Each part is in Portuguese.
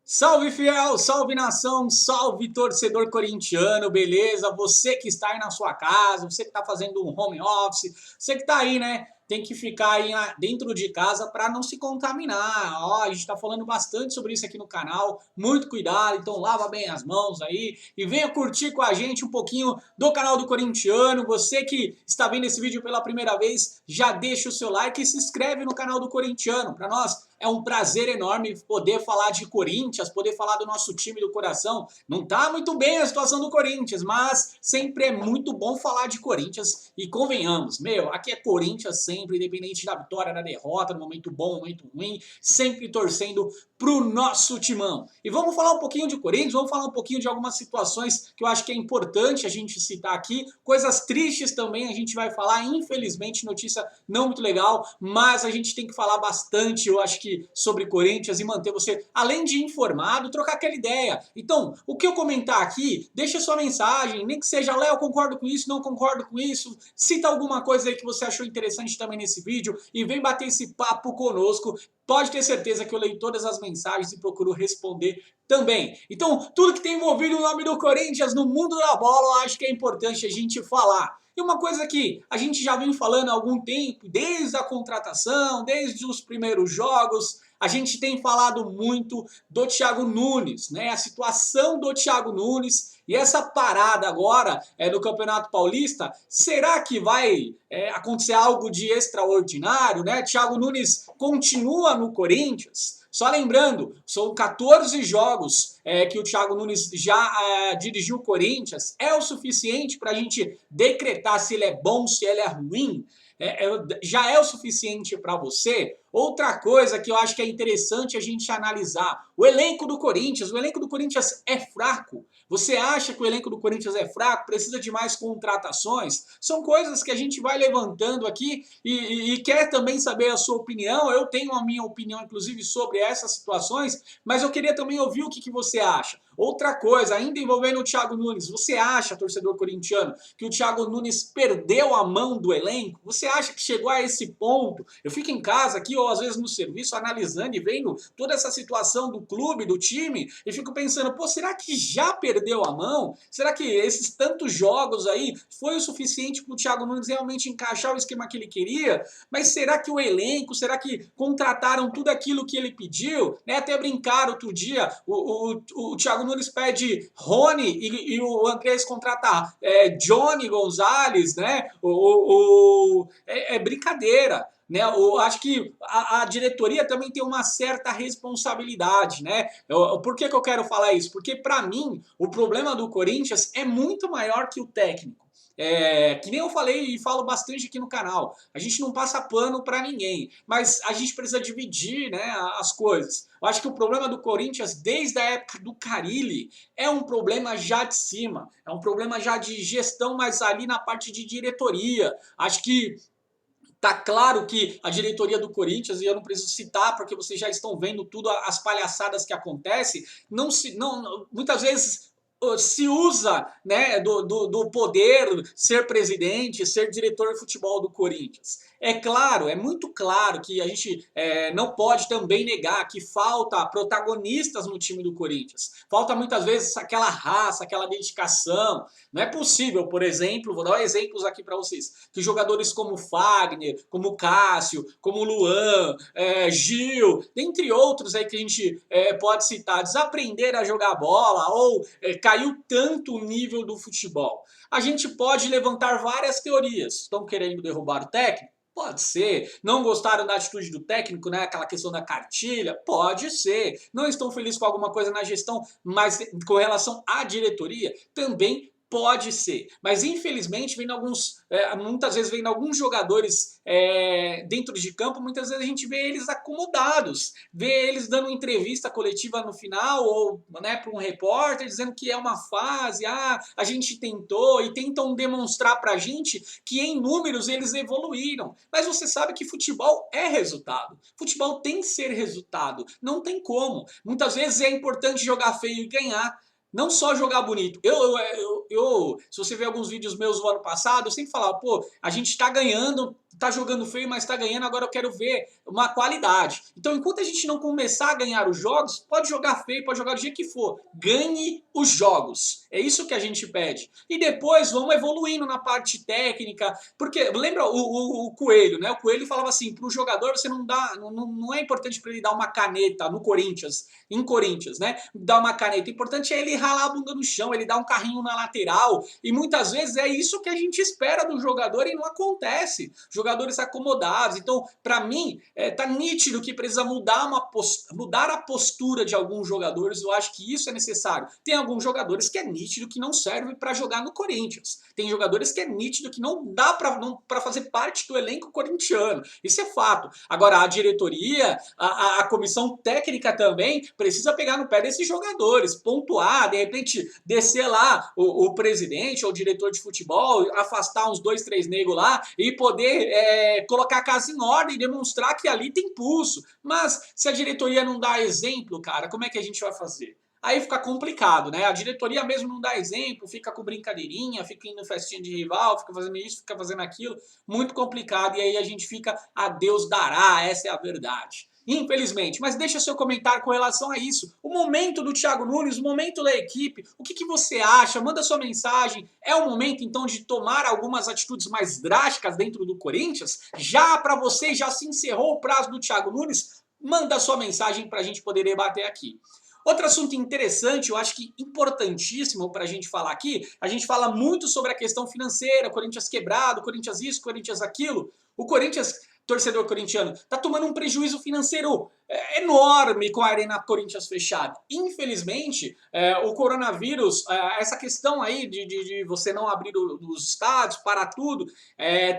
Salve fiel, salve nação, salve torcedor corintiano, beleza? Você que está aí na sua casa, você que está fazendo um home office, você que está aí, né? Tem que ficar aí dentro de casa para não se contaminar. Ó, a gente está falando bastante sobre isso aqui no canal, muito cuidado, então lava bem as mãos aí e venha curtir com a gente um pouquinho do canal do Corintiano. Você que está vendo esse vídeo pela primeira vez, já deixa o seu like e se inscreve no canal do Corintiano. Para nós é um prazer enorme poder falar de Corinthians, poder falar do nosso time do coração. Não tá muito bem a situação do Corinthians, mas sempre é muito bom falar de Corinthians. E convenhamos, meu, aqui é Corinthians sempre, independente da vitória, da derrota, no momento bom, no momento ruim, sempre torcendo pro nosso timão. E vamos falar um pouquinho de Corinthians, vamos falar um pouquinho de algumas situações que eu acho que é importante a gente citar aqui. Coisas tristes também a gente vai falar, infelizmente, notícia não muito legal, mas a gente tem que falar bastante, eu acho que sobre Corinthians e manter você, além de informado, trocar aquela ideia. Então, o que eu comentar aqui, deixa sua mensagem, nem que seja, Léo, concordo com isso, não concordo com isso, cita alguma coisa aí que você achou interessante também nesse vídeo e vem bater esse papo conosco. Pode ter certeza que eu leio todas as mensagens e procuro responder também. Então, tudo que tem envolvido o nome do Corinthians no mundo da bola, eu acho que é importante a gente falar. E uma coisa que a gente já vem falando há algum tempo, desde a contratação, desde os primeiros jogos, a gente tem falado muito do Thiago Nunes, né? A situação do Thiago Nunes e essa parada agora no Campeonato Paulista, será que vai acontecer algo de extraordinário, né? Thiago Nunes continua no Corinthians. Só lembrando, são 14 jogos que o Thiago Nunes já dirigiu o Corinthians. É o suficiente para a gente decretar se ele é bom, se ele é ruim? Já é o suficiente para você? Outra coisa que eu acho que é interessante a gente analisar, o elenco do Corinthians é fraco. Você acha que o elenco do Corinthians é fraco, precisa de mais contratações? São coisas que a gente vai levantando aqui e quer também saber a sua opinião. Eu tenho a minha opinião, inclusive, sobre essas situações, mas eu queria também ouvir o que você acha. Outra coisa, ainda envolvendo o Thiago Nunes, você acha, torcedor corintiano, que o Thiago Nunes perdeu a mão do elenco? Você acha que chegou a esse ponto? Eu fico em casa aqui, ou às vezes no serviço, analisando e vendo toda essa situação do clube, do time, e fico pensando, pô, será que já perdeu a mão? Será que esses tantos jogos aí foi o suficiente para o Thiago Nunes realmente encaixar o esquema que ele queria? Mas será que o elenco, será que contrataram tudo aquilo que ele pediu? Né? Até brincar outro dia, o Thiago Nunes pede Rony e o Andrés contrata Johnny Gonzalez, né? É brincadeira. Né, eu acho que a diretoria também tem uma certa responsabilidade, né? Por que eu quero falar isso? Porque para mim o problema do Corinthians é muito maior que o técnico. Que nem eu falei e falo bastante aqui no canal, a gente não passa pano para ninguém, mas a gente precisa dividir, né, as coisas. Eu acho que o problema do Corinthians desde a época do Carille é um problema já de cima, é um problema já de gestão, mas ali na parte de diretoria. Acho que tá claro que a diretoria do Corinthians, e eu não preciso citar porque vocês já estão vendo tudo as palhaçadas que acontecem, muitas vezes se usa, né, do poder, ser presidente, ser diretor de futebol do Corinthians. É claro, é muito claro que a gente não pode também negar que falta protagonistas no time do Corinthians. Falta muitas vezes aquela raça, aquela dedicação. Não é possível, por exemplo, vou dar exemplos aqui para vocês, que jogadores como Fagner, como Cássio, como Luan, Gil, dentre outros aí que a gente pode citar, desaprender a jogar bola ou caiu tanto o nível do futebol. A gente pode levantar várias teorias. Estão querendo derrubar o técnico? Pode ser. Não gostaram da atitude do técnico, né? Aquela questão da cartilha? Pode ser. Não estão felizes com alguma coisa na gestão, mas com relação à diretoria, também pode ser. Mas infelizmente vem muitas vezes vem alguns jogadores dentro de campo, muitas vezes a gente vê eles acomodados, vê eles dando entrevista coletiva no final ou, né, para um repórter dizendo que é uma fase, a gente tentou, e tentam demonstrar pra gente que em números eles evoluíram. Mas você sabe que futebol é resultado. Futebol tem que ser resultado, não tem como. Muitas vezes é importante jogar feio e ganhar. Não só jogar bonito. Se você ver alguns vídeos meus do ano passado, eu sempre falava, pô, a gente tá ganhando, tá jogando feio, mas tá ganhando, agora eu quero ver uma qualidade. Então, enquanto a gente não começar a ganhar os jogos, pode jogar feio, pode jogar do jeito que for. Ganhe os jogos. É isso que a gente pede. E depois vamos evoluindo na parte técnica, porque lembra o Coelho, né? O Coelho falava assim, pro jogador você não dá, não é importante para ele dar uma caneta no Corinthians, em Corinthians, né? Dar uma caneta. O importante é ele ralar a bunda no chão, ele dar um carrinho na lateral. E muitas vezes é isso que a gente espera do jogador e não acontece. Jogadores acomodados. Então, para mim, tá nítido que precisa mudar a postura de alguns jogadores. Eu acho que isso é necessário. Tem alguns jogadores que é nítido que não serve para jogar no Corinthians. Tem jogadores que é nítido que não dá para fazer parte do elenco corintiano. Isso é fato. Agora, a diretoria, a comissão técnica também precisa pegar no pé desses jogadores, pontuar, de repente descer lá o presidente ou o diretor de futebol, afastar uns 2, 3 negros lá e poder colocar a casa em ordem e demonstrar que ali tem pulso. Mas se a diretoria não dá exemplo, cara, como é que a gente vai fazer? Aí fica complicado, né? A diretoria mesmo não dá exemplo, fica com brincadeirinha, fica indo festinha de rival, fica fazendo isso, fica fazendo aquilo. Muito complicado. E aí a gente fica, a Deus dará, essa é a verdade. Infelizmente. Mas deixa seu comentário com relação a isso. O momento do Thiago Nunes, o momento da equipe, o que você acha? Manda sua mensagem. É o momento, então, de tomar algumas atitudes mais drásticas dentro do Corinthians? Já para você, já se encerrou o prazo do Thiago Nunes? Manda sua mensagem para a gente poder debater aqui. Outro assunto interessante, eu acho que importantíssimo para a gente falar aqui, a gente fala muito sobre a questão financeira, Corinthians quebrado, Corinthians isso, Corinthians aquilo. O Corinthians, torcedor corintiano, está tomando um prejuízo financeiro enorme com a Arena Corinthians fechada. Infelizmente, o coronavírus, essa questão aí de você não abrir os estádios, parar tudo,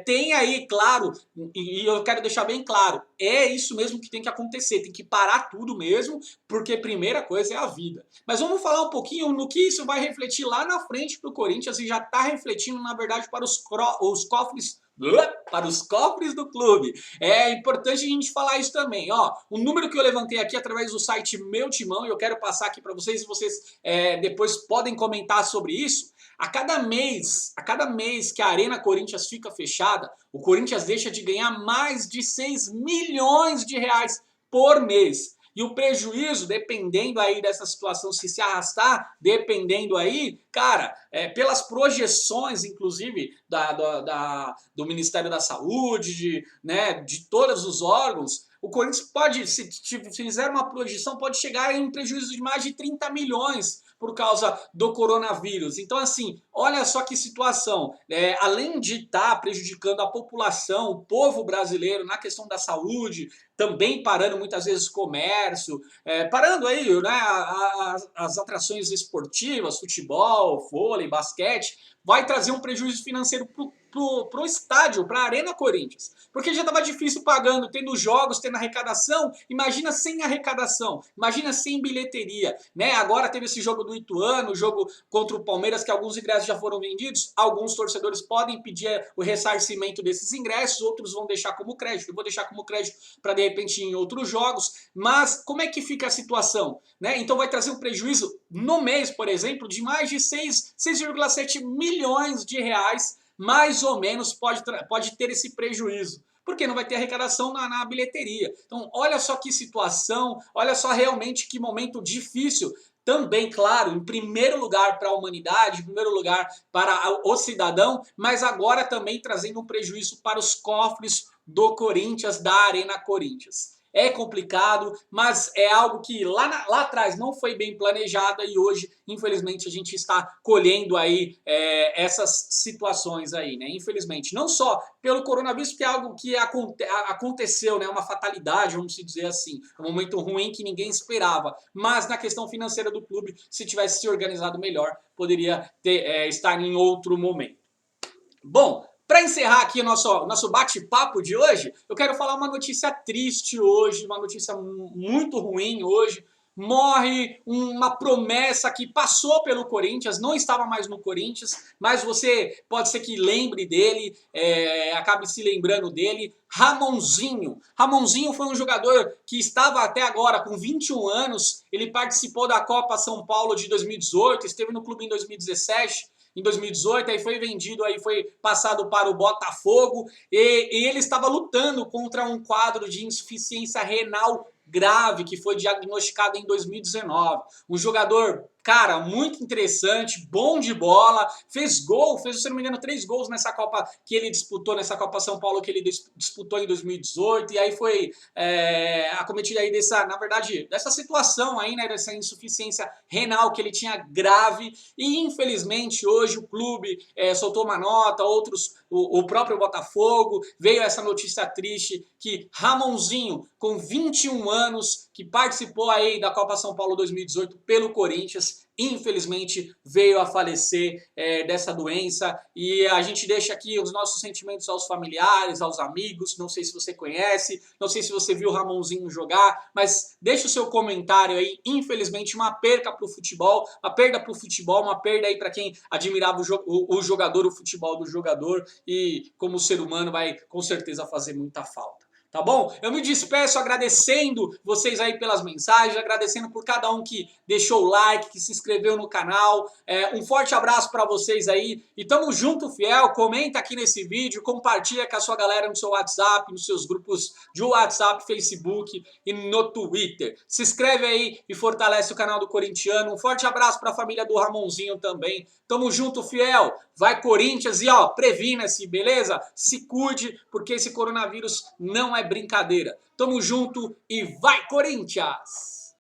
tem aí, claro, e eu quero deixar bem claro, é isso mesmo que tem que acontecer, tem que parar tudo mesmo, porque primeira coisa é a vida. Mas vamos falar um pouquinho no que isso vai refletir lá na frente para o Corinthians e já está refletindo, na verdade, para os cofres do clube. É importante a gente falar isso também. Ó, o número que eu levantei aqui através do site Meu Timão, e eu quero passar aqui para vocês, e vocês depois podem comentar sobre isso. A cada mês que a Arena Corinthians fica fechada, o Corinthians deixa de ganhar mais de 6 milhões de reais por mês. E o prejuízo, dependendo aí dessa situação, se arrastar, dependendo aí, cara, pelas projeções, inclusive, do Ministério da Saúde, de todos os órgãos, o Corinthians pode, se fizer uma projeção, pode chegar em um prejuízo de mais de 30 milhões por causa do coronavírus. Então, assim, olha só que situação. Além de estar prejudicando a população, o povo brasileiro na questão da saúde, também parando muitas vezes o comércio, parando aí, né, as atrações esportivas, futebol, vôlei, basquete, vai trazer um prejuízo financeiro pro estádio, para a Arena Corinthians. Porque já estava difícil pagando, tendo jogos, tendo arrecadação. Imagina sem arrecadação, imagina sem bilheteria, né? Agora teve esse jogo do Ituano, o jogo contra o Palmeiras, que alguns ingressos já foram vendidos. Alguns torcedores podem pedir o ressarcimento desses ingressos, outros vão deixar como crédito. Eu vou deixar como crédito para, de repente, em outros jogos. Mas como é que fica a situação, né? Então vai trazer um prejuízo no mês, por exemplo, de mais de 6,7 milhões de reais, mais ou menos, pode ter esse prejuízo, porque não vai ter arrecadação na bilheteria. Então, olha só que situação, olha só realmente que momento difícil. Também, claro, em primeiro lugar para a humanidade, em primeiro lugar para o cidadão, mas agora também trazendo um prejuízo para os cofres do Corinthians, da Arena Corinthians. É complicado, mas é algo que lá atrás não foi bem planejado e hoje, infelizmente, a gente está colhendo aí essas situações aí, né? Infelizmente, não só pelo coronavírus, que é algo que aconteceu, né? Uma fatalidade, vamos dizer assim, um momento ruim que ninguém esperava, mas na questão financeira do clube, se tivesse se organizado melhor, poderia estar em outro momento. Bom, para encerrar aqui o nosso bate-papo de hoje, eu quero falar uma notícia triste hoje, uma notícia muito ruim hoje. morre uma promessa que passou pelo Corinthians, não estava mais no Corinthians, mas você pode ser que lembre dele, acabe se lembrando dele, Ramonzinho. Ramonzinho foi um jogador que estava até agora com 21 anos, ele participou da Copa São Paulo de 2018, esteve no clube em 2017, em 2018, aí foi vendido, aí foi passado para o Botafogo, e ele estava lutando contra um quadro de insuficiência renal grave que foi diagnosticado em 2019. Um jogador, cara, muito interessante, bom de bola, fez gol, fez, se não me engano, 3 gols nessa Copa que ele disputou, nessa Copa São Paulo que ele disputou em 2018, e aí foi acometido aí dessa, na verdade, dessa situação aí, né, dessa insuficiência renal que ele tinha grave, e infelizmente hoje o clube soltou uma nota, outros, o próprio Botafogo, veio essa notícia triste que Ramonzinho, com 21 anos, que participou aí da Copa São Paulo 2018 pelo Corinthians, infelizmente veio a falecer dessa doença, e a gente deixa aqui os nossos sentimentos aos familiares, aos amigos. Não sei se você conhece, não sei se você viu o Ramonzinho jogar, mas deixa o seu comentário aí. Infelizmente uma perca para o futebol, uma perda para o futebol, uma perda aí para quem admirava o jogador, o futebol do jogador, e como ser humano vai com certeza fazer muita falta. Tá bom? Eu me despeço agradecendo vocês aí pelas mensagens, agradecendo por cada um que deixou o like, que se inscreveu no canal. Um forte abraço para vocês aí e tamo junto, fiel. Comenta aqui nesse vídeo, compartilha com a sua galera no seu WhatsApp, nos seus grupos de WhatsApp, Facebook e no Twitter. Se inscreve aí e fortalece o canal do Corintiano. Um forte abraço para a família do Ramonzinho também. Tamo junto, fiel. Vai Corinthians e ó, previna-se, beleza? Se cuide, porque esse coronavírus não é brincadeira. Tamo junto e vai Corinthians!